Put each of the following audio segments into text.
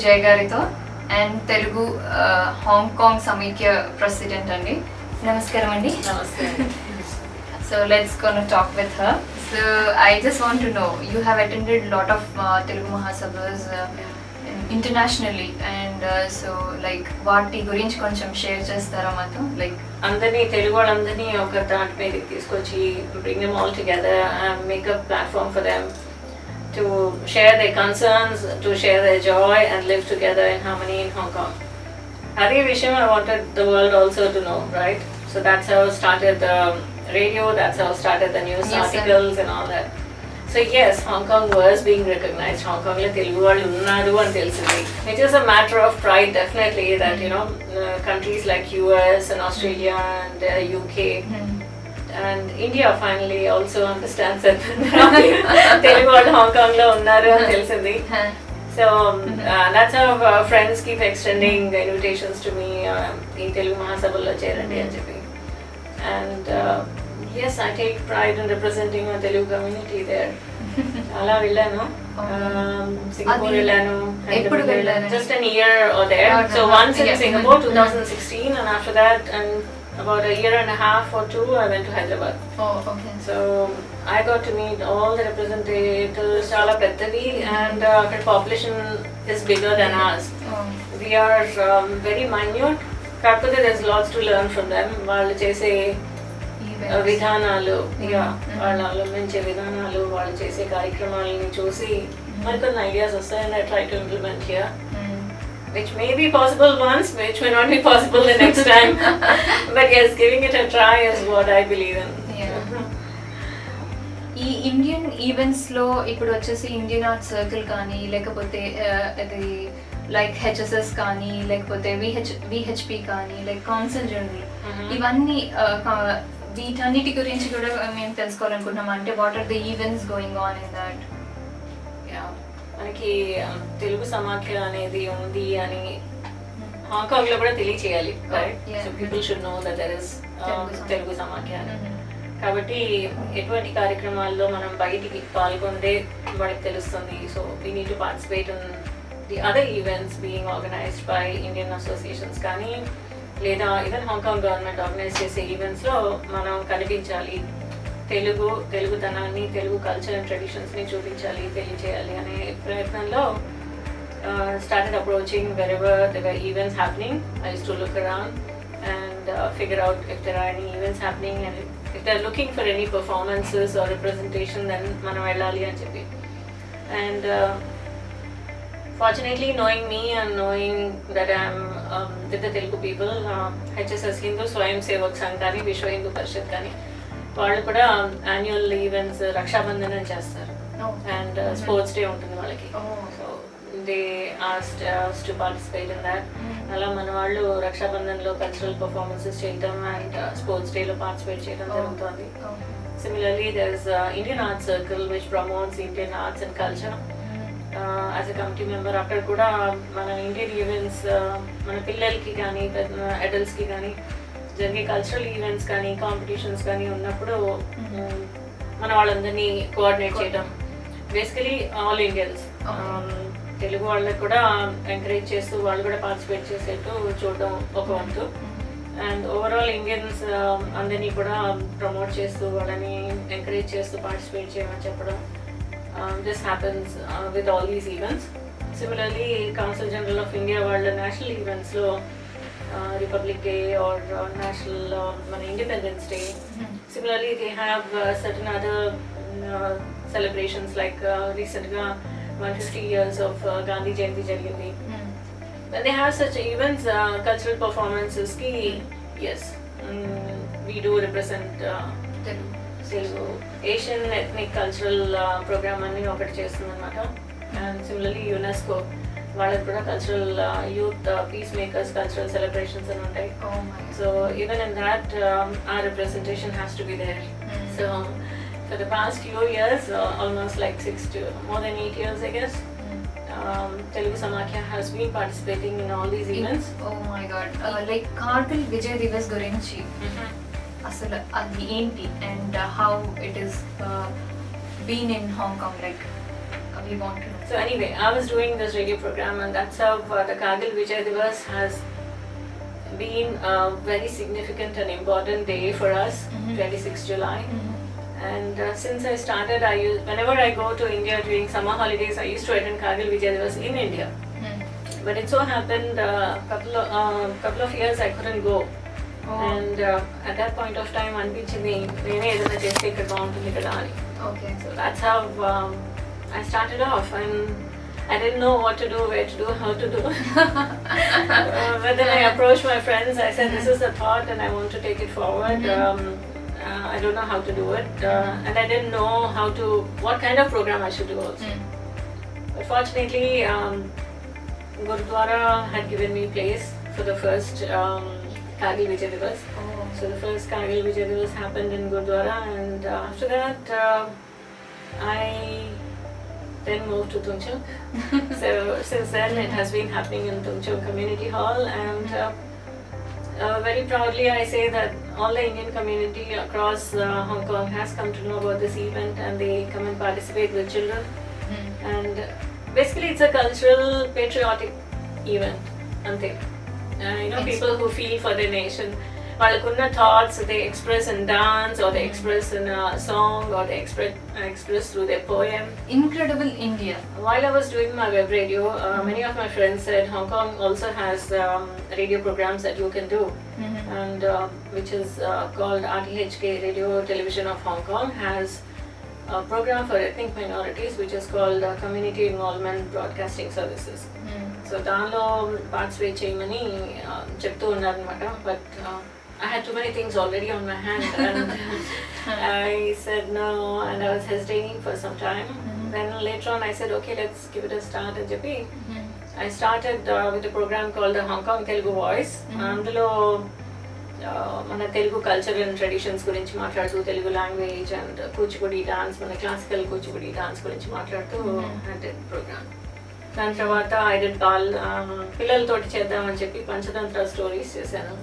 జయ గారితో and Telugu Hong Kong సమైక్య president అండి. నమస్కారం అండి. నమస్తే. So let's gonna talk with her. So I just want to know, you have attended lot of Telugu Mahasabhas internationally and so like వాటి గురించి కొంచెం షేర్ చేస్తారా మాతో? లైక్ అందరినీ తెలుగు వాళ్ళందరినీ ఒక తాటి మీదకి తీసుకొచ్చి bring them all together and make a platform for them to share their concerns, to share their joy and live together in harmony in Hong Kong. Adi Visham, I wanted the world also to know, right? So that's how I started the radio, that's how I started the news articles and all that. So yes, Hong Kong was being recognized. Hong Kong lo Telugu vallu unnaru ani telisindi. It is a matter of pride definitely that countries like US and Australia and UK and India finally also understands that Telugu vallu Hong Kong lo unnaru ani telisindi. So that's how friends keep extending invitations to me in Telugu Mahasabhalo cherandi ani cheppi. And yes, I take pride in representing a Telugu community there. Ala villanu, Singapore villanu, just an year or there. So once in Singapore 2016 and after that and about a year and a half or two I went to Hyderabad. Oh, okay. So I got to meet all the representatives, chala peddadi, and our population is bigger than ours. We are very minute. Kaapothe there's lots to learn from them. Vallu chese విధానాలు, వాళ్ళు అవలంబించే విధానాలు, వాళ్ళు చేసే కార్యక్రమాలని చూసి మరికొన్ని ideas వస్తాయి. And I try to implement here, which may be possible once, which may not be possible the next time. But yes, giving it a try is what I believe in. ఈ Indian events లో ఇప్పుడు వచ్చేసి Indian art circle కానీ లేకపోతే అది like HSS కానీ లేకపోతే VHP కానీ లైక్ కౌన్సిల్ జనరల్, ఇవన్నీ వీటన్నిటి గురించి కూడా మేము తెలుసుకోవాలనుకుంటున్నాం. అంటే what are the events going on in that? మనకి తెలుగు సమాఖ్య అనేది ఉంది అని హాంకాంగ్ లో కూడా తెలియచేయాలి, so people should know that there is Telugu Samakhya అని. కాబట్టి ఎటువంటి కార్యక్రమాల్లో మనం బయటికి పాల్గొంటే వాళ్ళకి తెలుస్తుంది. So we need to participate in the other events being organised by Indian associations కానీ లేదా ఈవెన్ హాంకాంగ్ గవర్నమెంట్ ఆర్గనైజ్ చేసే ఈవెంట్స్లో మనం కనిపించాలి. తెలుగుతనాన్ని, తెలుగు కల్చర్ అండ్ ట్రెడిషన్స్ని చూపించాలి, తెలియచేయాలి అనే ప్రయత్నంలో started approaching wherever there were events happening. I used to look around and figure out if there are any events happening and if they're looking for any performances or representation, then manam vellali ani cheppi. And fortunately, knowing me and knowing that I'm with the Telugu people, HSS Hindu Swayam Sevak Sangh kani, Vishwa Hindu Parishad kani, వాళ్ళు కూడా annual events Rakshabandhan అని చేస్తారు and sports day ఉంటుంది వాళ్ళకి. So they asked us to participate in that. అలా మన వాళ్ళు రక్షాబంధన్లో cultural performances చేయడం అండ్ స్పోర్ట్స్ డేలో పార్టిసిపేట్ చేయడం జరుగుతుంది. Similarly, there's Indian Art Circle which promotes Indian arts and culture. As a committee member అక్కడ కూడా మన ఇండియన్ ఈవెంట్స్ మన పిల్లలకి కానీ అడల్ట్స్కి కానీ జరిగే కల్చరల్ ఈవెంట్స్ కానీ కాంపిటీషన్స్ కానీ ఉన్నప్పుడు మన వాళ్ళందరినీ కోఆర్డినేట్ చేయడం. బేసికలీ ఆల్ ఇండియన్స్ తెలుగు వాళ్ళకి కూడా ఎంకరేజ్ చేస్తూ వాళ్ళు కూడా పార్టిసిపేట్ చేసేట్టు చూడడం ఒక వంతు. అండ్ ఓవరాల్ ఇండియన్స్ అందరినీ కూడా ప్రమోట్ చేస్తూ వాళ్ళని ఎంకరేజ్ చేస్తూ పార్టిసిపేట్ చేయమని చెప్పడం. This happens with all these events. Similarly council general of India వాళ్ళ నేషనల్ ఈవెంట్స్లో Republic Day or National Independence Day. Similarly, they have certain other celebrations like recently 150 years of Gandhi Jayanti jarigindi. When they have such events, cultural performances ki, yes, we do represent Telugu Asian ethnic cultural program anni okati chestunna anamata. And similarly UNESCO వాళ్ళకి కూడా cultural youth peace makers cultural celebrations అని ఉంటాయి. So even in that our representation has to be there. So for the past few years, almost like 6 to more than 8 years I guess, Telugu Samakhya has been participating in all these events. Oh my god, like Kargil Vijay Divas gurinchi asalu adi enti and how it is been in Hong Kong, like we want to know. So anyway, I was doing this radio program, and that's how the Kargil Vijay Divas has been a very significant and important day for us, 26 July. And since I started, whenever I go to India during summer holidays, I used to attend Kargil Vijay Divas in India. But it so happened couple of years I couldn't go. And at that point of time, అనిపించింది నేనే ఏదైనా చేస్తే ఇక్కడ బాగుంటుంది కదా అని. Okay. So that's how I started off, and I didn't know what to do, where to do, how to do. But then I approached my friends. I said, this is the thought and I want to take it forward. I don't know how to do it, and I didn't know what kind of program I should do also. But fortunately, Gurudwara had given me place for the first Kargil Vijay Divas. So the first Kargil Vijay Divas happened in Gurudwara, and after that I then moved to Tungchuk. So since then it has been happening in Tungchuk Community Hall, and very proudly I say that all the Indian community across Hong Kong has come to know about this event, and they come and participate with children. And basically it's a cultural patriotic event, ante. People who feel for their nation, వాళ్ళకున్న thoughts they express in dance, or they express in a song, or they express through their poem. Incredible India. While I was doing my web radio, many of my friends said Hong Kong also has radio programs that you can do, and which is called RTHK, Radio Television of Hong Kong, has a program for ethnic minorities which is called Community Involvement Broadcasting Services. So దానిలో participate చేయమని చెప్తూ ఉన్నారనమాట. But I had too many things already on my hand, and I said no, and I was hesitating for some time. Then later on I said, okay, let's give it a start and JP. I started with a program called the Hong Kong Telugu Voice. అందులో మన Telugu culture and traditions గురించి మాట్లాడుతూ, Telugu language and Kuchipudi dance, మన classical Kuchipudi dance గురించి మాట్లాడుతూ programme. దాని తర్వాత aided ball పిల్లలతోటి చేద్దామని చెప్పి పంచతంత్ర స్టోరీస్ చేశాను.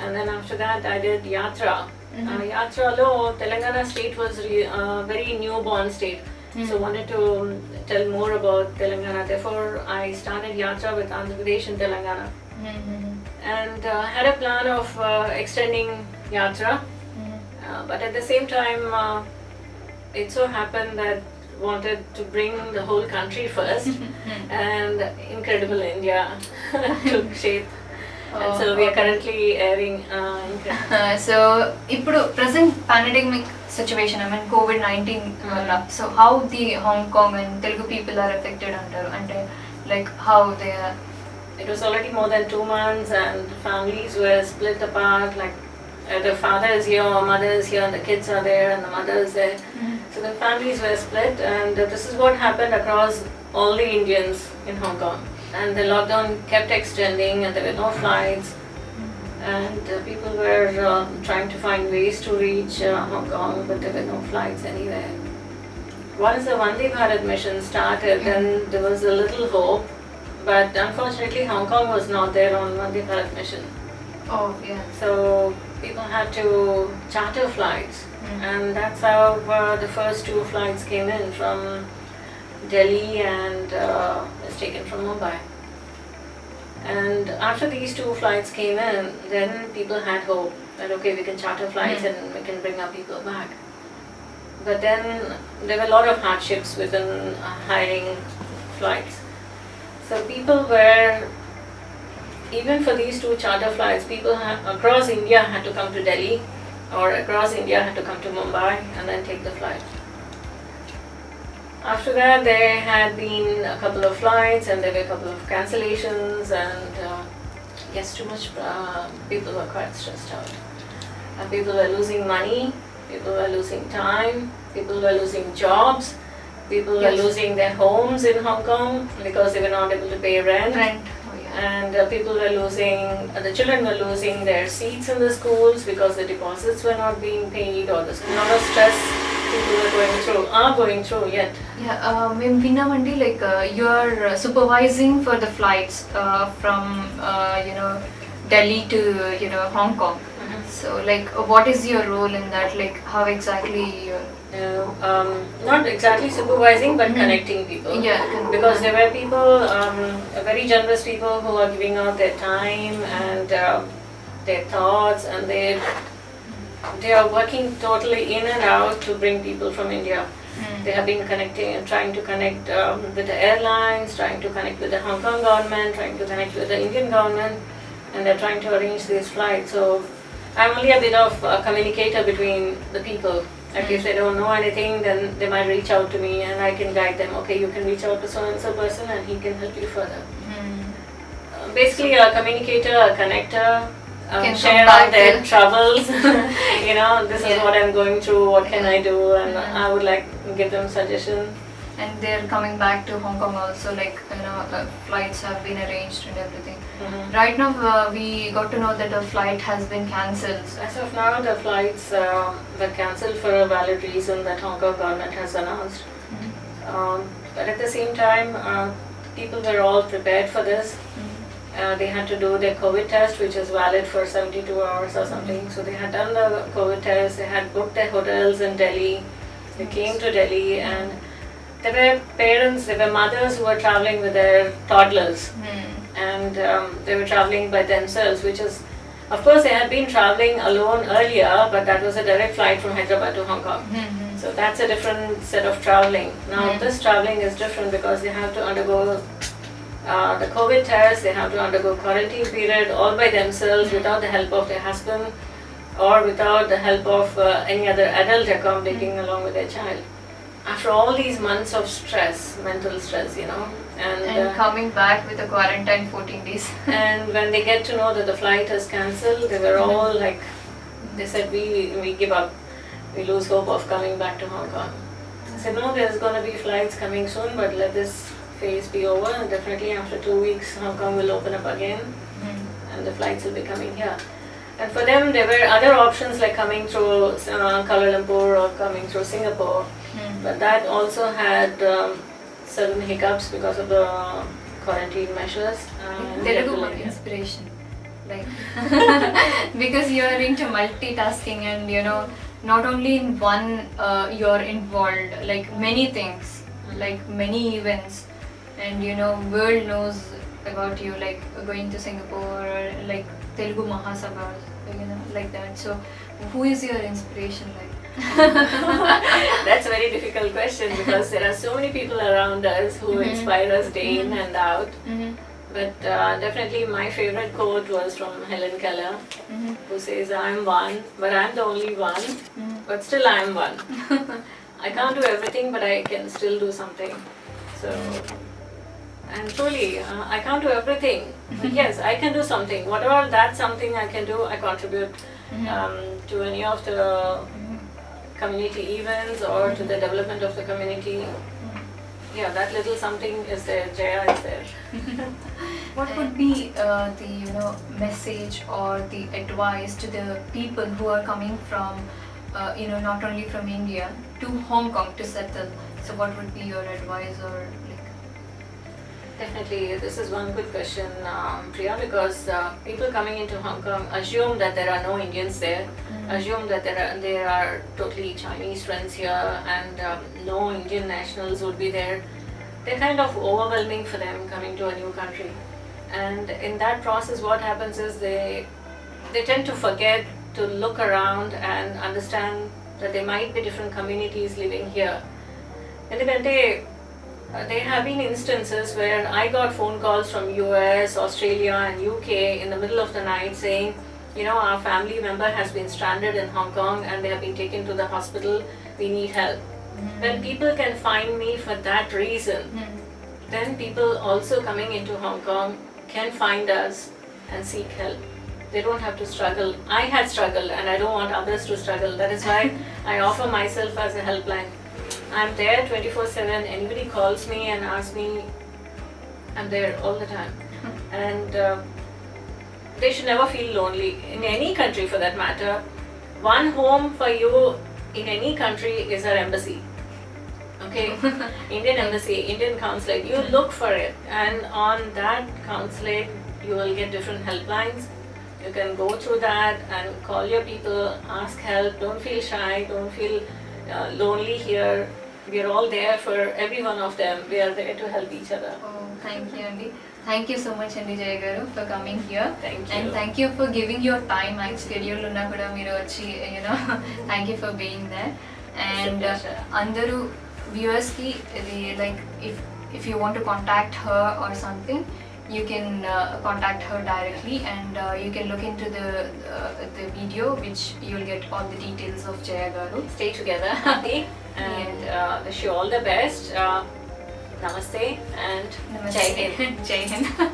And then after that I did యాత్ర. యాత్రలో Telangana state was very new born state, so wanted to tell more about Telangana. Therefore I started Yatra with Andhra Pradesh and Telangana, and had a plan of extending Yatra, but at the same time it so happened that wanted to bring the whole country first, and Incredible India took shape. And so we are currently airing so ippudu present pandemic situation, I mean COVID-19 valla, so how the Hong Kong and Telugu people are affected antaru, ante like how they are. It was already more than 2 months, and families were split apart, like the father is here, mother is here, and the kids are there, and the mother is there. So the families were split, and this is what happened across all the Indians in Hong Kong. And the lockdown kept extending, and there were no flights, and people were trying to find ways to reach Hong Kong, but there were no flights anywhere. Once the Vande Bharat mission started, then there was a little hope, but unfortunately Hong Kong was not there on Vande Bharat mission. Oh yeah. So people had to charter flights, and that's how the first 2 flights came in from Delhi, and was taken from Mumbai. And after these 2 flights came in, then people had hope that okay, we can charter flights and we can bring our people back. But then there were a lot of hardships within hiring flights. So people were, even for these 2 charter flights, people across India had to come to Delhi, or across India had to come to Mumbai and then take the flight. After that, there had been a couple of flights, and there were a couple of cancellations, and yes, too much. People were quite stressed out. People were losing money, people were losing time, people were losing jobs, people were losing their homes in Hong Kong because they were not able to pay rent. And people were losing, the children were losing their seats in the schools because the deposits were not being paid, or there's a lot of stress people are going through yet. Yeah, మేము విన్నామండి, like you are supervising for the flights from Delhi to Hong Kong. So like what is your role in that? Like how exactly you're... Not exactly supervising, but Mhm. connecting people. Yeah, Because there were people, very generous people who are giving out their time and their thoughts, and they are working totally in and out to bring people from India. They have been connecting and trying to connect with the airlines, trying to connect with the Hong Kong government, trying to connect with the Indian government, and they're trying to arrange these flights. So I'm only a bit of a communicator between the people. Like if they don't know anything, then they might reach out to me and I can guide them. Okay, you can reach out to so and so person and he can help you further. Basically a communicator, a connector, Can share come out back their to- troubles. You know, this is Yeah. what I'm going through, what can I do, and Yeah. I would like to give them suggestions. And they're coming back to Hong Kong also, like flights have been arranged and everything. Right now we got to know that a flight has been cancelled. As of now, the flights were cancelled for a valid reason that Hong Kong government has announced. But at the same time, people were all prepared for this. They had to do their COVID test, which is valid for 72 hours or something. So they had done the COVID test, they had booked their hotels in Delhi. They came to Delhi, and there were parents, there were mothers who were traveling with their toddlers. And they were traveling by themselves, which is, of course, they had been traveling alone earlier, but that was a direct flight from Hyderabad to Hong Kong. So that's a different set of traveling. Now this traveling is different because they have to undergo the COVID test, they have to undergo quarantine period all by themselves without the help of their husband or without the help of any other adult accommodating along with their child. After all these months of stress, mental stress, you know, And coming back with a quarantine 14 days. and when they get to know that the flight is cancelled, they were all like, they said, we give up, we lose hope of coming back to Hong Kong. I said, no, there's going to be flights coming soon, but let this phase be over, and definitely after 2 weeks Hong Kong will open up again and the flights will be coming here. And for them there were other options like coming through Kuala Lumpur or coming through Singapore, but that also had certain hiccups because of the quarantine measures. Telugu inspiration, like because you are into multitasking, and not only in one you're involved, like many things, like many events, and world knows about you, like going to Singapore or like Telugu Mahasabhas, like that. So who is your inspiration, like? That's a very difficult question because there are so many people around us who inspire us day in and out. But definitely my favorite quote was from Helen Keller, who says, I'm one, but I'm the only one, but still I'm one. I can't do everything, but I can still do something. So, and truly, I can't do everything, but yes, I can do something. Whatever that something I can do, I contribute to any of the community events or to the development of the community. Yeah, that little something is there, Jaya is there. What would be the message or the advice to the people who are coming from not only from India to Hong Kong to settle? So what would be your advice, or like? Definitely, this is one good question, Priya, because people coming into Hong Kong assume that there are no Indians there, assume that there are totally Chinese friends here, and no Indian nationals would be there. They're kind of overwhelming for them coming to a new country. And in that process, what happens is they tend to forget to look around and understand that there might be different communities living here. Endukante there have been instances where I got phone calls from US, Australia and UK in the middle of the night saying, our family member has been stranded in Hong Kong and they have been taken to the hospital, we need help. When people can find me for that reason, then people also coming into Hong Kong can find us and seek help. They don't have to struggle. I had struggled and I don't want others to struggle. That is why I offer myself as a helpline. I'm there 24/7. Anybody calls me and asks me, I'm there all the time. And they should never feel lonely. In any country for that matter, one home for you in any country is our embassy. Okay? Indian embassy, Indian consulate, you look for it. And on that consulate, you will get different helplines. You can go through that and call your people, ask help. Don't feel shy. Don't feel lonely here. We are all there for every one of them. We are there to help each other. Oh, thank you, Andy. Thank you so much, Andy Jaya garu, for coming here. Thank you. And thank you for giving your time. My schedule unna kuda meeru vachi, thank you for being there. And pleasure. andaru viewers ki like if you want to contact her or something, you can contact her directly, and you can look into the video, which you will get all the details of Jaya garu. Stay together, happy, and wish you all the best. Namaste and Namaste. Jai Hind. Jai Hind.